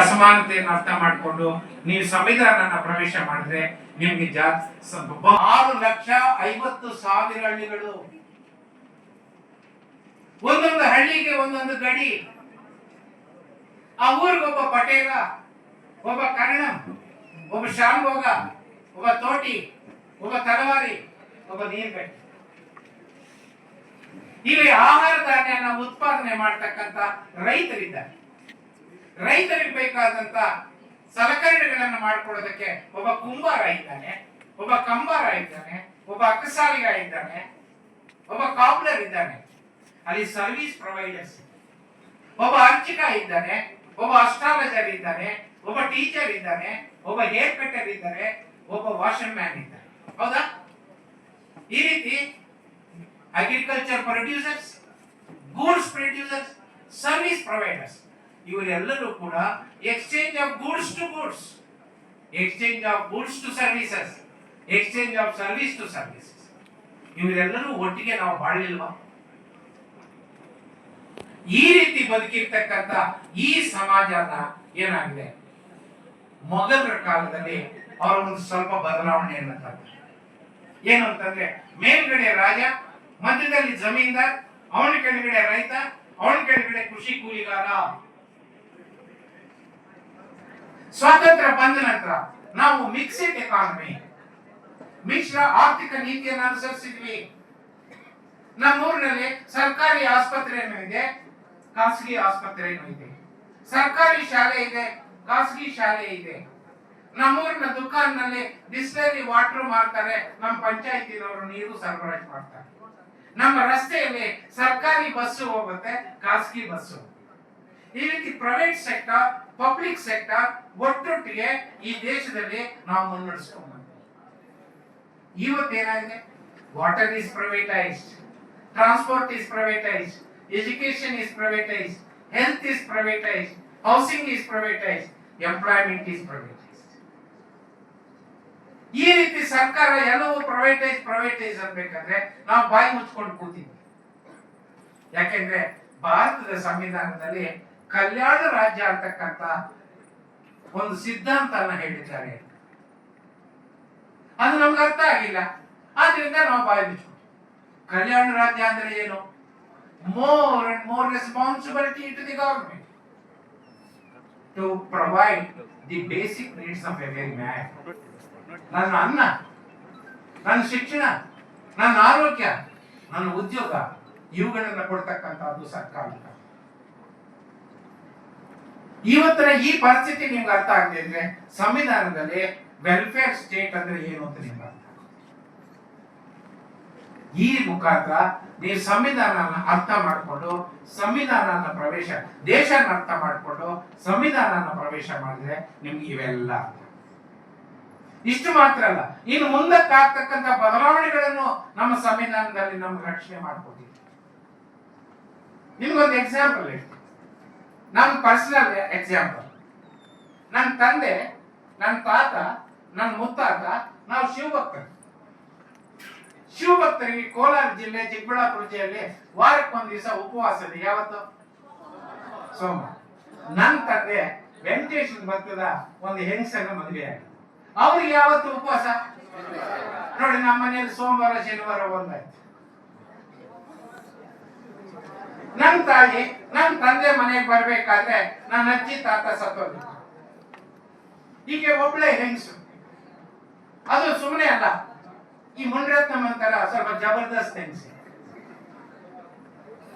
ಅಸಮಾನತೆಯನ್ನು ಅರ್ಥ ಮಾಡಿಕೊಂಡು ನೀವು ಸಂವಿಧಾನನ ಪ್ರವೇಶ ಮಾಡಿದ್ರೆ ನಿಮ್ಗೆ 6,50,000 ಹಳ್ಳಿಗಳು, ಒಂದೊಂದು ಹಳ್ಳಿಗೆ ಒಂದೊಂದು ಗಡಿ. ಆ ಊರಿಗೊಬ್ಬ ಪಟೇಲ, ಒಬ್ಬ ಕರ್ಣ, ಒಬ್ಬ ಶಾಂಭೋಗ, ಒಬ್ಬ ತೋಟಿ, ಒಬ್ಬ ತಲವಾರಿ, ಒಬ್ಬ ನೀರ್ಗಟ್ಟಿ. ಇಲ್ಲಿ ಆಹಾರ ಧಾನ್ಯನ ಉತ್ಪಾದನೆ ಮಾಡ್ತಕ್ಕಂಥ ರೈತರಿದ್ದಾರೆ. ರೈತರಿಗೆ ಬೇಕಾದಂತ ಸಲಕರಣೆಗಳನ್ನು ಮಾಡಿಕೊಡೋದಕ್ಕೆ ಒಬ್ಬ ಕುಂಬಾರ ಇದ್ದಾನೆ, ಒಬ್ಬ ಕಂಬಾರ ಇದ್ದಾನೆ, ಒಬ್ಬ ಅಕ್ಕಸಾಲಿಗ ಇದ್ದಾನೆ, ಒಬ್ಬ ಕಾಬ್ಲರ್ ಇದ್ದಾನೆ. ಅಲ್ಲಿ ಸರ್ವಿಸ್ ಪ್ರೊವೈಡರ್ಸ್, ಒಬ್ಬ ಅರ್ಚಕ ಇದ್ದಾನೆ, ಒಬ್ಬ ಅಸ್ಟ್ರಾಲಜರ್ ಇದ್ದಾನೆ, ಒಬ್ಬ ಟೀಚರ್ ಇದ್ದಾನೆ, ಒಬ್ಬ ಹೇರ್ ಕಟ್ಟರ್ ಇದ್ದಾರೆ, ಒಬ್ಬ ವಾಷರ್ ಮ್ಯಾನ್ ಇದ್ದಾನೆ. ಹೌದಾ? ಈ ರೀತಿ agriculture producers, goods producers, service providers, ಇವರೆಲ್ಲರೂ ಕೂಡ exchange of goods to goods, exchange of goods to services, exchange of service to services. ಇವರೆಲ್ಲರೂ ಒಟ್ಟಿಗೆ ನಾವು ಬಾಳಲಿಲ್ವಾ? ಈ ರೀತಿ ಬದುಕಿರ್ತಕ್ಕಂಥ ಈ ಸಮಾಜನ ಏನಾಗಿದೆ, ಮೊಘಲರ ಕಾಲದಲ್ಲಿ ಅವರ ಒಂದು ಸ್ವಲ್ಪ ಬದಲಾವಣೆಯನ್ನು ತಂದರು. ಏನು ಅಂತಂದ್ರೆ, ಮೇಲ್ಗಡೆ ರಾಜ, ಮಧ್ಯದಲ್ಲಿ ಜಮೀನ್ದಾರ್, ಅವನ ಕೆಳಗಡೆ ರೈತ, ಅವನ ಕೆಳಗಡೆ ಕೃಷಿ ಕೂಲಿಗಾರ. ಸ್ವಾತಂತ್ರ್ಯ ಬಂದ ನಂತರ ನಾವು ಮಿಕ್ಸ್ಡ್ ಎಕಾನಮಿ, ಮಿಶ್ರ ಆರ್ಥಿಕ ನೀತಿಯನ್ನು ಅನುಸರಿಸಿದ್ವಿ. ನಮ್ಮೂರಿನಲ್ಲಿ ಸರ್ಕಾರಿ ಆಸ್ಪತ್ರೆನೂ ಇದೆ, ಖಾಸಗಿ ಆಸ್ಪತ್ರೆನೂ ಇದೆ, ಸರ್ಕಾರಿ ಶಾಲೆ ಇದೆ, ಖಾಸಗಿ ಶಾಲೆ ಇದೆ. ನಮ್ಮೂರಿನ ದುಕಾನ್ನಲ್ಲಿ ಬಿಸ್ಲರಿ ವಾಟರ್ ಮಾರ್ತಾರೆ, ನಮ್ಮ ಪಂಚಾಯತಿನವರು ನೀರು ಸರಬರಾಜು ಮಾಡ್ತಾರೆ. ನಮ್ಮ ರಸ್ತೆಯಲ್ಲಿ ಸರ್ಕಾರಿ ಬಸ್ಸು ಹೋಗುತ್ತೆ, ಖಾಸಗಿ ಬಸ್ಸು. ಈ ರೀತಿ ಪ್ರೈವೇಟ್ ಸೆಕ್ಟರ್, ಪಬ್ಲಿಕ್ ಸೆಕ್ಟರ್ ಒಟ್ಟೊಟ್ಟಿಗೆ ಈ ದೇಶದಲ್ಲಿ ನಾವು ಮುನ್ನಡೆಸ್ಕೊಂಡು ಬಂದಿದ್ದೀವಿ. ಇವತ್ತೇನಾಗಿದೆ, water is privatized, transport is privatized, education is privatized, health is privatized, housing is privatized, employment is privatized. ಈ ರೀತಿ ಸರ್ಕಾರ ಎಲ್ಲವೂ ಪ್ರೈವೇಟೈಸ್ ಅನ್ಬೇಕಾದ್ರೆ ನಾವು ಬಾಯಿ ಮುಚ್ಕೊಂಡು ಕೂತಿದ್ವಿ. ಯಾಕೆಂದ್ರೆ ಭಾರತದ ಸಂವಿಧಾನದಲ್ಲಿ ಕಲ್ಯಾಣ ರಾಜ್ಯ ಅಂತಕ್ಕಂಥ ಒಂದು ಸಿದ್ಧಾಂತನ ಹೇಳಿದ್ದಾರೆ. ಅದು ನಮ್ಗೆ ಅರ್ಥ ಆಗಿಲ್ಲ, ಆದ್ರಿಂದ ನಾವು ಬಾಯಿ ಮುಚ್ಕೊಂಡು. ಕಲ್ಯಾಣ ರಾಜ್ಯ ಅಂದ್ರೆ ಏನು? more and more responsibility to the government to provide the basic needs of every man. ನನ್ನ ಅನ್ನ, ನನ್ನ ಶಿಕ್ಷಣ, ನನ್ನ ಆರೋಗ್ಯ, ನನ್ನ ಉದ್ಯೋಗ, ಇವುಗಳನ್ನ ಕೊಡ್ತಕ್ಕಂಥದ್ದು ಸರ್ಕಾರ. ಇವತ್ತಿನ ಈ ಪರಿಸ್ಥಿತಿ ನಿಮ್ಗೆ ಅರ್ಥ ಆಗದೆ ಇದ್ರೆ ಸಂವಿಧಾನದಲ್ಲಿ ವೆಲ್ಫೇರ್ ಸ್ಟೇಟ್ ಅಂದ್ರೆ ಏನು ಅಂತ ನಿಮ್ಗೆ ಅರ್ಥ. ಈ ಮುಖಾಂತರ ನೀವು ಸಂವಿಧಾನನ ಅರ್ಥ ಮಾಡಿಕೊಂಡು ಸಂವಿಧಾನನ ಪ್ರವೇಶ, ದೇಶನ ಅರ್ಥ ಮಾಡಿಕೊಂಡು ಸಂವಿಧಾನನ ಪ್ರವೇಶ ಮಾಡಿದ್ರೆ ನಿಮ್ಗೆ ಇವೆಲ್ಲ. ಇಷ್ಟು ಮಾತ್ರ ಅಲ್ಲ, ಇನ್ನು ಮುಂದಕ್ಕೆ ಆಗ್ತಕ್ಕಂಥ ಬದಲಾವಣೆಗಳನ್ನು ನಮ್ಮ ಸಂವಿಧಾನದಲ್ಲಿ ನಮ್ಗೆ ರಕ್ಷಣೆ ಮಾಡಿಕೊಟ್ಟಿದೆ. ನಿಮ್ಗೊಂದು ಎಕ್ಸಾಂಪಲ್ ಹೇಳ್ತೀನಿ, ನಮ್ಮ ಪರ್ಸನಲ್ ಎಕ್ಸಾಂಪಲ್. ನನ್ನ ತಂದೆ, ನನ್ನ ತಾತ, ನನ್ನ ಮುತ್ತಾತ, ನಾವು ಶಿವಭಕ್ತರಿಗೆ ಕೋಲಾರ ಜಿಲ್ಲೆ ಚಿಕ್ಕಬಳ್ಳಾಪುರ ಜಿಲ್ಲೆ ವಾರಕ್ಕೊಂದು ದಿವಸ ಉಪವಾಸ ಇದೆ. ಯಾವತ್ತು? ಸೋಮವಾರ. ನನ್ನ ತಂದೆ ವೆಂಕಟೇಶ್ವರ ಭಕ್ತದ ಒಂದು ಹೆಂಗಸನ್ನ ಮದುವೆ ಆಗಿದೆ, ಅವ್ರಿಗೆ ಯಾವತ್ತು ಉಪವಾಸ ನೋಡಿ. ನಮ್ಮ ಮನೆಯಲ್ಲಿ ಸೋಮವಾರ ಶನಿವಾರ ಒಂದಾಯ್ತು. ನನ್ನ ತಾಯಿ ನನ್ನ ತಂದೆ ಮನೆಗೆ ಬರ್ಬೇಕಾದ್ರೆ ನನ್ನ ಅಜ್ಜಿ ತಾತ ಸತ್ತೋಗಿದ್ರು. ಹೀಗೆ ಒಬ್ಳೆ ಹೆಂಗಸು, ಅದು ಸುಮ್ಮನೆ ಅಲ್ಲ, ಈ ಮುನಿರತ್ನಂ ಅಂತಾರ ಸ್ವಲ್ಪ ಜಬರ್ದಸ್ತ್ ಹೆಂಗಸು.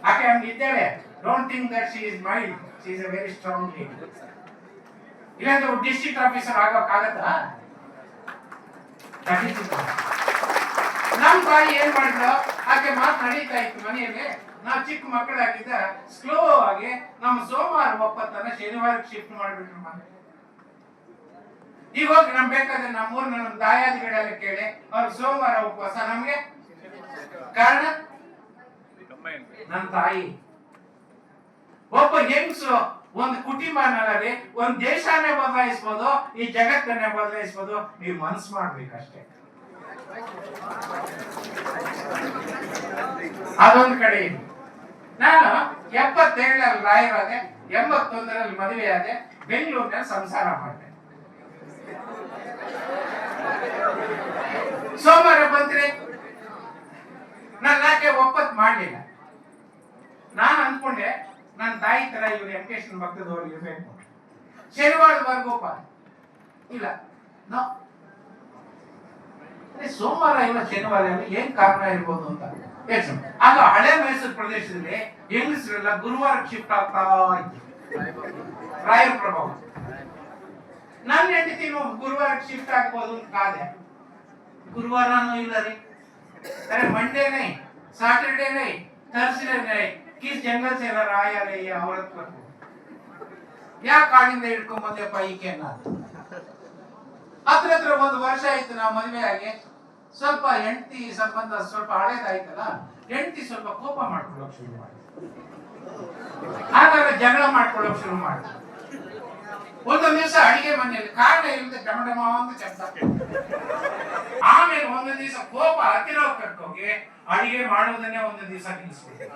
ಆಕೆ ಹಂಗಿದ್ದಾಳೆ. Don't think that she is mild, she is a very strong lady. ಇಲ್ಲಾಂದ್ರೆ ಡಿಸ್ಟ್ರಿಕ್ಟ್ ಆಫೀಸರ್ ಆಗೋಕ್ಕಾಗತ್ತಾ? ನಮ್ಮ ತಾಯಿ ಏನ್ ಮಾಡಿದ್ರು, ಆಕೆ ಮಾತು ನಡೀತಾ ಇತ್ತು ಮನೆಯಲ್ಲಿ. ನಾವು ಚಿಕ್ಕ ಮಕ್ಕಳಾಗಿದ್ದ ಸ್ಲೋ ಆಗಿ ನಮ್ಮ ಸೋಮವಾರ ಒಪ್ಪತ್ತನ್ನ ಶನಿವಾರಕ್ಕೆ ಶಿಫ್ಟ್ ಮಾಡಿಬಿಟ್ರು ಮನೆ. ಈಗ ಹೋಗಿ ನಮ್ ಬೇಕಾದ್ರೆ ನಮ್ಮೂರ್ನ ನಮ್ಮ ದಾಯಾದಿಗಳೆಲ್ಲ ಕೇಳಿ ಅವ್ರ ಸೋಮವಾರ ಉಪವಾಸ. ನಮ್ಗೆ ಕಾರಣ ನಮ್ಮ ತಾಯಿ. ಒಬ್ಬ ಹೆಂಗಸು ಒಂದು ಕುಟುಂಬನಲ್ಲಿ ಒಂದು ದೇಶನೇ ಬದಲಾಯಿಸಬಹುದು, ಈ ಜಗತ್ತನ್ನೇ ಬದಲಾಯಿಸಬಹುದು. ನೀವು ಮನಸ್ಸು ಮಾಡ್ಬೇಕಷ್ಟೇ. ಅದೊಂದು ಕಡೆ ಇದೆ. ನಾನು 77ರಲ್ಲಿ ರಾಯರಾದೆ, 81ರಲ್ಲಿ ಮದುವೆ ಆದೆ, ಬೆಂಗಳೂರಿನಲ್ಲಿ ಸಂಸಾರ ಮಾಡಿದೆ. ಸೋಮವಾರ ಬಂದ್ರೆ ನಾನು ಯಾಕೆ ಒಪ್ಪತ್ ಮಾಡಲಿಲ್ಲ. ನಾನು ಅಂದ್ಕೊಂಡೆ ನನ್ನ ತಾಯಿ ತರ ಇವರು ವೆಂಕಟೇಶ್ವರ ಭಕ್ತದವ್ರು ಇರ್ಬೇಕು. ಶನಿವಾರದವರೆಗೂ ಇಲ್ಲ, ಸೋಮವಾರ ಇಲ್ಲ ಶನಿವಾರ ಇಲ್ಲ, ಏನ್ ಕಾರಣ ಇರ್ಬೋದು ಅಂತ ಯೋಚನೆ. ಆಗ ಹಳೆ ಮೈಸೂರು ಪ್ರದೇಶದಲ್ಲಿ ಹೆಂಗಸರೆಲ್ಲ ಗುರುವಾರ ಶಿಫ್ಟ್ ಆಗ್ತಾ ಇತ್ತು, ರಾಯರ ಪ್ರಭಾವ. ನನ್ನ ಹೆಂಡತಿ ಗುರುವಾರ ಶಿಫ್ಟ್ ಆಗ್ಬೋದು ಅಂತ ಕಾದೆ. ಗುರುವಾರನೂ ಇಲ್ಲ ರೀ, अरे मंडे नहीं, सैटरडे नहीं, थर्सडे नहीं, किस जंगल से लाया रे ये औरत को? या ಕಾಡಿಂದ ಹಿಡ್ಕೊಂಡ್ ಬಂದೆಪ್ಪ ಈಕೆನ. ಹತ್ರ ಒಂದು ವರ್ಷ ಆಯ್ತು ನಾವು ಮದುವೆ ಆಗಿ. ಸ್ವಲ್ಪ ಹೆಂಡತಿ ಸಂಬಂಧ ಸ್ವಲ್ಪ ಹಳೇದಾಯ್ತಲ್ಲ, ಹೆಂಡತಿ ಸ್ವಲ್ಪ ಕೋಪ ಮಾಡ್ಕೊಳ್ಳೋಕೆ ಶುರು ಮಾಡಿ, ಹಾಗಾದ್ರೆ ಜಗಳ ಮಾಡ್ಕೊಳ್ಳೋಕೆ ಶುರು ಮಾಡಿ. ಒಂದೊಂದು ದಿವಸ ಅಡಿಗೆ ಮನೆಯಲ್ಲಿ ಕಾರಣ ಇಲ್ಲದೆ ಡಮಡಮ ಅಂತ ಶಬ್ದ. ಆಮೇಲೆ ಒಂದೊಂದು ದಿವಸ ಕೋಪ ಹತ್ತಿರ ಕರ್ಕೋಗಿ ಅಡಿಗೆ ಮಾಡೋದನ್ನೇ ಒಂದು ದಿವಸ ನಿಲ್ಲಿಸ್ಬಿಟ್ಟು,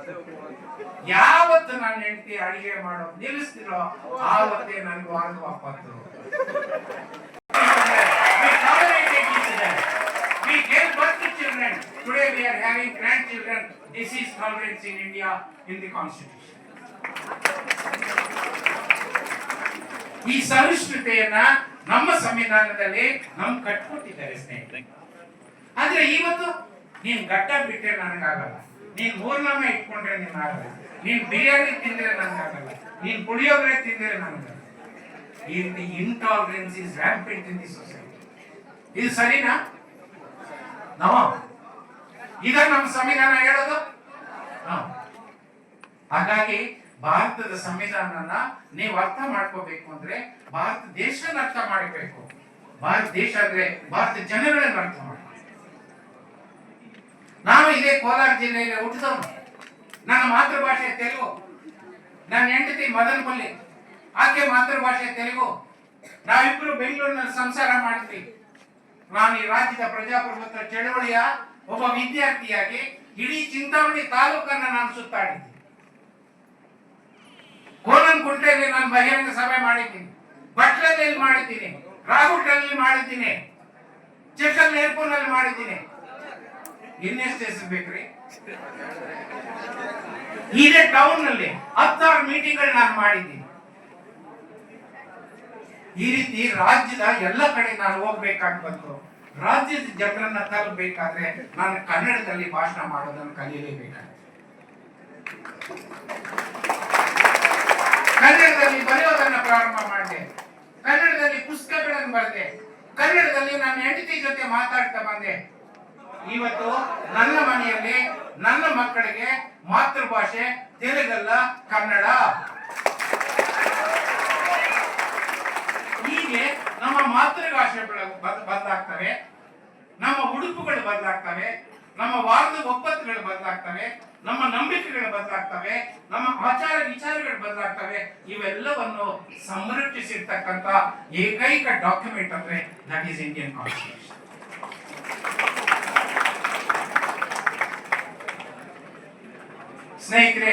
ಯಾವತ್ತು ನನ್ನ ಹೆಂಡತಿ ಅಡಿಗೆ ಮಾಡೋದು ನಿಲ್ಲಿಸ್ತಿರೋ ಆವತ್ತೇ ನನಗೆ ವಾರದ ವಾಪತ್ತು. We gave birth to children. Today we are having grandchildren. This is tolerance in India in the constitution. ಈ ಸಹಿಷ್ಣುತೆಯನ್ನ ನಮ್ಮ ಸಂವಿಧಾನದಲ್ಲಿ ನಮ್ ಕಟ್ಕೊಟ್ಟಿದ್ದಾರೆ ಸ್ನೇಹಿತರೆ. ಆದ್ರೆ ಇವತ್ತು ನೀನ್ ಗಟ್ಟ ಬಿಟ್ಟರೆ ನನಗಾಗಲ್ಲ, ನೀನ್ ಮೂರ್ನಾಮೆ ಇಟ್ಕೊಂಡ್ರೆ ನೀನ್ ಆಗಲ್ಲ, ನೀನ್ ಬಿರಿಯಾನಿ ತಿಂದ್ರೆ ನನಗಾಗಲ್ಲ, ನೀನ್ ಪುಳಿಯೋಗರೆ ತಿಂದ್ರೆ ನನಗಾಗಲ್ಲ. Intolerance is rampant in the society. ಇದು ಸರಿನಾ? ಇದ ನಮ್ಮ ಸಂವಿಧಾನ ಹೇಳೋದು. ಹಾಗಾಗಿ ಭಾರತದ ಸಂವಿಧಾನನ ನೀವು ಅರ್ಥ ಮಾಡ್ಕೋಬೇಕು ಅಂದ್ರೆ ಭಾರತ ದೇಶನ ಅರ್ಥ ಮಾಡಬೇಕು. ಭಾರತ ದೇಶ ಅಂದ್ರೆ ಭಾರತ ಜನಗಳನ್ನ ಅರ್ಥ ಮಾಡಬೇಕು. ನಾನು ಇದೇ ಕೋಲಾರ ಜಿಲ್ಲೆಯಲ್ಲಿ ಹುಟ್ಟಿದವನು. ನನ್ನ ಮಾತೃಭಾಷೆ ತೆಲುಗು. ನನ್ನ ಹೆಂಡತಿ ಮದನಪಲ್ಲಿ, ಆಕೆ ಮಾತೃಭಾಷೆ ತೆಲುಗು. ನಾವಿಬ್ರು ಬೆಂಗಳೂರಿನಲ್ಲಿ ಸಂಸಾರ ಮಾಡಿದ್ವಿ. ನಾನು ಈ ರಾಜ್ಯದ ಪ್ರಜಾಪ್ರಭುತ್ವ ಚಳವಳಿಯ ಒಬ್ಬ ವಿದ್ಯಾರ್ಥಿಯಾಗಿ ಇಡೀ ಚಿಂತಾಮಣಿ ತಾಲೂಕನ್ನ ನಾನು ಸುತ್ತಾಡಿದ್ದೆ. ಕೋನನಕುಂಟೆಯಲ್ಲಿ ನಾನು ಬಹಿರಂಗ ಸಭೆ ಮಾಡಿದ್ದೀನಿ, ಬಟ್ಲಲ್ಲಿ ಮಾಡಿದ್ದೀನಿ, ರಾಗುಟ್ಟಲ್ಲಿ ಮಾಡಿದ್ದೀನಿ, ಚಿಕ್ಕಲ್ ಏರ್ಪೋರ್ಟ್ನಲ್ಲಿ ಮಾಡಿದ್ದೀನಿ. ಇನ್ನೆಷ್ಟು ಹೆಸರು ಬೇಕ್ರಿ? ಇದೇ ಟೌನ್ ನಲ್ಲಿ 10,000 ಮೀಟಿಂಗ್ಗಳು ನಾನು ಮಾಡಿದ್ದೀನಿ. ಈ ರೀತಿ ರಾಜ್ಯದ ಎಲ್ಲ ಕಡೆ ನಾನು ಹೋಗ್ಬೇಕಾಗಿ ಬಂತು. ರಾಜ್ಯದ ಜನರನ್ನ ತಲುಪಬೇಕಾದ್ರೆ ನಾನು ಕನ್ನಡದಲ್ಲಿ ಭಾಷಣ ಮಾಡೋದನ್ನು ಕಲಿಯಲೇಬೇಕಾಗುತ್ತೆ. ಕನ್ನಡದಲ್ಲಿ ಬರೆಯೋದನ್ನ ಪ್ರಾರಂಭ ಮಾಡಿದೆ, ಕನ್ನಡದಲ್ಲಿ ಪುಸ್ತಕಗಳನ್ನು ಬರೆದೆ, ಕನ್ನಡದಲ್ಲಿ ನನ್ನ ಹೆಂಡತಿ ಜೊತೆ ಮಾತಾಡ್ತಾ ಬಂದೆ. ಇವತ್ತು ನನ್ನ ಮನೆಯಲ್ಲಿ ನನ್ನ ಮಕ್ಕಳಿಗೆ ಮಾತೃಭಾಷೆ ತೆಲುಗಲ್ಲ, ಕನ್ನಡ. ಹೀಗೆ ನಮ್ಮ ಮಾತೃಭಾಷೆಗಳು ಬದಲಾಗ್ತವೆ, ನಮ್ಮ ಉಡುಪುಗಳು ಬದಲಾಗ್ತವೆ, ನಮ್ಮ ವಾರದ ಒಪ್ಪತ್ತುಗಳು ಬದಲಾಗ್ತವೆ, ನಮ್ಮ ನಂಬಿಕೆಗಳು ಬದಲಾಗ್ತವೆ, ನಮ್ಮ ಆಚಾರ ವಿಚಾರಗಳು ಬದಲಾಗ್ತವೆ. ಇವೆಲ್ಲವನ್ನು ಸಂರಕ್ಷಿಸಿರ್ತಕ್ಕಂಥ ಏಕೈಕ ಡಾಕ್ಯುಮೆಂಟ್ ಅಂದ್ರೆ ದಟ್ ಈಸ್ ಇಂಡಿಯನ್ ಕಾನ್ಸ್ಟಿಟ್ಯೂಷನ್. ಸ್ನೇಹಿತರೆ,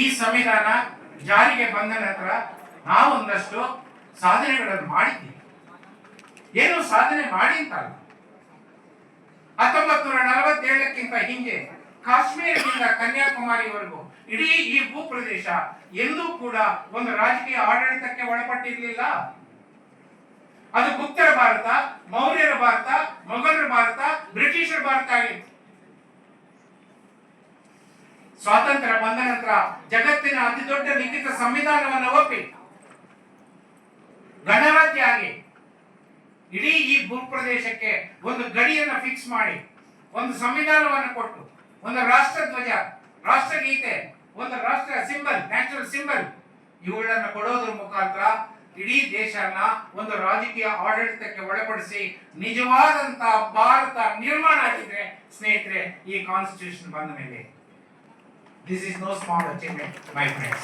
ಈ ಸಂವಿಧಾನ ಜಾರಿಗೆ ಬಂದ ನಂತರ ನಾವು ಒಂದಷ್ಟು ಸಾಧನೆಗಳನ್ನು ಮಾಡಿದ್ದೀವಿ. ಏನು ಸಾಧನೆ ಮಾಡಿ ಅಂತಲ್ಲ, 1947ಕ್ಕಿಂತ ಹಿಂದೆ ಕಾಶ್ಮೀರದಿಂದ ಕನ್ಯಾಕುಮಾರಿವರೆಗೂ ಇಡೀ ಈ ಭೂಪ್ರದೇಶ ಎಂದೂ ಕೂಡ ಒಂದು ರಾಜಕೀಯ ಆಡಳಿತಕ್ಕೆ ಒಳಪಟ್ಟಿರಲಿಲ್ಲ. ಅದು ಗುಪ್ತರ ಭಾರತ, ಮೌರ್ಯರ ಭಾರತ, ಮೊಘಲರ ಭಾರತ, ಬ್ರಿಟಿಷರ ಭಾರತ ಆಗಿತ್ತು. ಸ್ವಾತಂತ್ರ್ಯ ಬಂದ ನಂತರ ಜಗತ್ತಿನ ಅತಿ ದೊಡ್ಡ ಲಿಖಿತ ಸಂವಿಧಾನವನ್ನು ಒಪ್ಪಿ ಗಣರಾಜ್ಯ ಆಗಿ ಇಡೀ ಈ ಭೂಪ್ರದೇಶಕ್ಕೆ ಒಂದು ಗಡಿಯನ್ನು ಫಿಕ್ಸ್ ಮಾಡಿ, ಒಂದು ಸಂವಿಧಾನವನ್ನು ಕೊಟ್ಟು, ಒಂದು ರಾಷ್ಟ್ರ ಧ್ವಜ, ರಾಷ್ಟ್ರಗೀತೆ, ಒಂದು ರಾಷ್ಟ್ರ ಸಿಂಬಲ್, ನ್ಯಾಷನಲ್ ಸಿಂಬಲ್ ಇವುಗಳನ್ನು ಕೊಡೋದ್ರ ಮುಖಾಂತರ ಇಡೀ ದೇಶನ ಒಂದು ರಾಜಕೀಯ ಆಡಳಿತಕ್ಕೆ ಒಳಪಡಿಸಿ ನಿಜವಾದಂತ ಭಾರತ ನಿರ್ಮಾಣ ಆಗಿದ್ರೆ ಸ್ನೇಹಿತರೆ, ಈ ಕಾನ್ಸ್ಟಿಟ್ಯೂಷನ್ ಬಂದ ಮೇಲೆ. This is no small achievement, my friends.